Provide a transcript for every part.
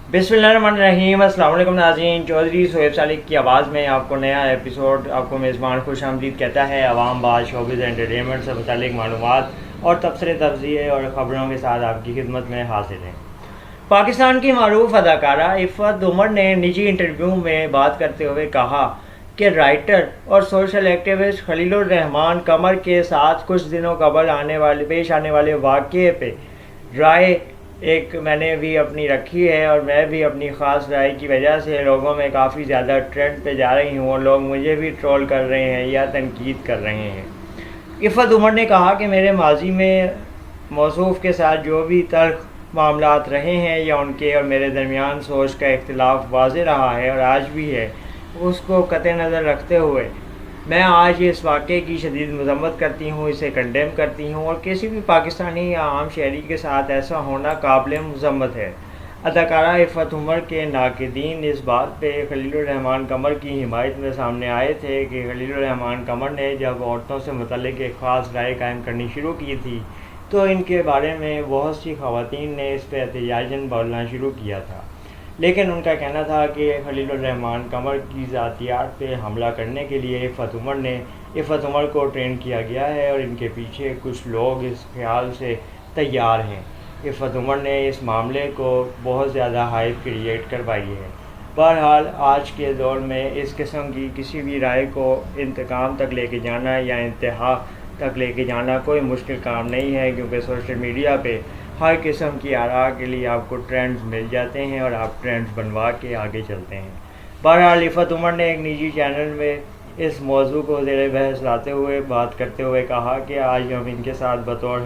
बिस्मिल्लाहिर्रहमानिर्रहीम। अस्सलाम वालेकुम नाज़रीन। चौधरी सोहेब सालिक की आवाज़ में आपको नया एपिसोड आपको मेज़बान खुश आमदीद कहता है। अवाम बात शोबिज़ एंटरटेनमेंट से मुतालिक मालूमात और तबसरे तफज़ीए और ख़बरों के साथ आपकी खिदमत में हाजिर हैं। पाकिस्तान की मारूफ अदाकारा इफ़त उमर ने निजी इंटरव्यू में बात करते हुए कहा कि राइटर और सोशल एक्टिविस्ट खलीलुर रहमान कमर के साथ कुछ दिनों कबल पेश आने वाले वाक़े पे राय एक मैंने भी अपनी रखी है और मैं भी अपनी ख़ास राय की वजह से लोगों में काफ़ी ज़्यादा ट्रेंड पे जा रही हूँ और लोग मुझे भी ट्रोल कर रहे हैं या तनकीद कर रहे हैं। इफ़त उमर ने कहा कि मेरे माजी में मौसूफ़ के साथ जो भी तल्ख़ मामलात रहे हैं या उनके और मेरे दरमियान सोच का इख्तिलाफ़ वाज़े रहा है और आज भी है, उसको कते नज़र रखते हुए मैं आज इस वाक़े की शदीद मज़म्मत करती हूँ, इसे कंडेम करती हूँ और किसी भी पाकिस्तानी या आम शहरी के साथ ऐसा होना काबिल मज़म्मत है। अदाकारा इफ़त उमर के नाक़दीन इस बात पे खलीलुर रहमान कमर की हिमायत में सामने आए थे कि खलीलुर रहमान कमर ने जब औरतों से मुतल्लिक़ एक ख़ास राय कायम करनी शुरू की थी तो इनके बारे में बहुत सी ख़वातीन ने इस पर एहतजाजन बोलना शुरू किया था, लेकिन उनका कहना था कि खलीलुर रहमान कमर की ज़ातियात पे हमला करने के लिए इफ़त उमर को ट्रेन किया गया है और इनके पीछे कुछ लोग इस ख्याल से तैयार हैं। इफ़त उमर ने इस मामले को बहुत ज़्यादा हाइप क्रिएट करवाई है। बहरहाल आज के दौर में इस किस्म की किसी भी राय को इंतकाम तक लेके जाना या इंतहा तक लेके जाना कोई मुश्किल काम नहीं है, क्योंकि सोशल मीडिया पे हर किस्म की आरा के लिए आपको ट्रेंड्स मिल जाते हैं और आप ट्रेंड्स बनवा के आगे चलते हैं। बहरहाल इफ़त उमर ने एक निजी चैनल में इस मौजू को ज़ेर बहस लाते हुए बात करते हुए कहा कि आज हम इनके साथ बतौर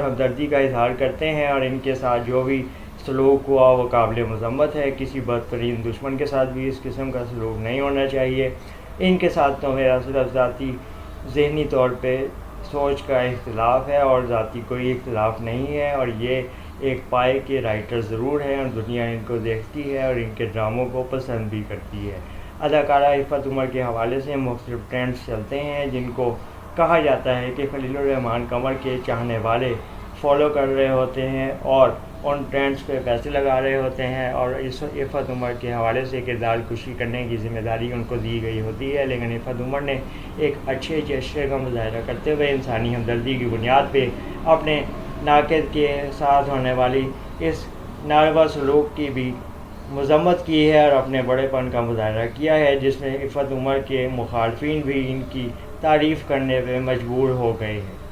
हमदर्दी का इजहार करते हैं और इनके साथ जो भी सलूक हुआ वो काबिल मज़म्मत है। किसी बदतरीन दुश्मन के साथ भी इस किस्म का सलूक नहीं होना चाहिए। इनके साथ तो मेरा सिर्फ ज़ाती ज़हनी तौर पे सोच का इख्तिलाफ़ है और ज़ाती कोई इख्तिलाफ़ नहीं है, और ये एक पाए के राइटर ज़रूर हैं और दुनिया इनको देखती है और इनके ड्रामों को पसंद भी करती है। अदाकारा इफ़त उमर के हवाले से मुख्तलिफ़ ट्रेंड्स चलते हैं जिनको कहा जाता है कि खलीलुर रहमान कमर के चाहने वाले फॉलो कर रहे होते हैं और उन ट्रेंड्स पे पैसे लगा रहे होते हैं, और इस इफ़त उमर के हवाले से किरदार कुशी करने की ज़िम्मेदारी उनको दी गई होती है। लेकिन इफ़त उमर ने एक अच्छे जेस्चर का मुजाहरा करते हुए इंसानी हमदर्दी की बुनियाद पे अपने नाक़िद के साथ होने वाली इस नारवा सलूक की भी मज़म्मत की है और अपने बड़ेपन का मुजाहरा किया है, जिसमें इफ़त उमर के मुखालफिन भी इनकी तारीफ़ करने पे मजबूर हो गए हैं।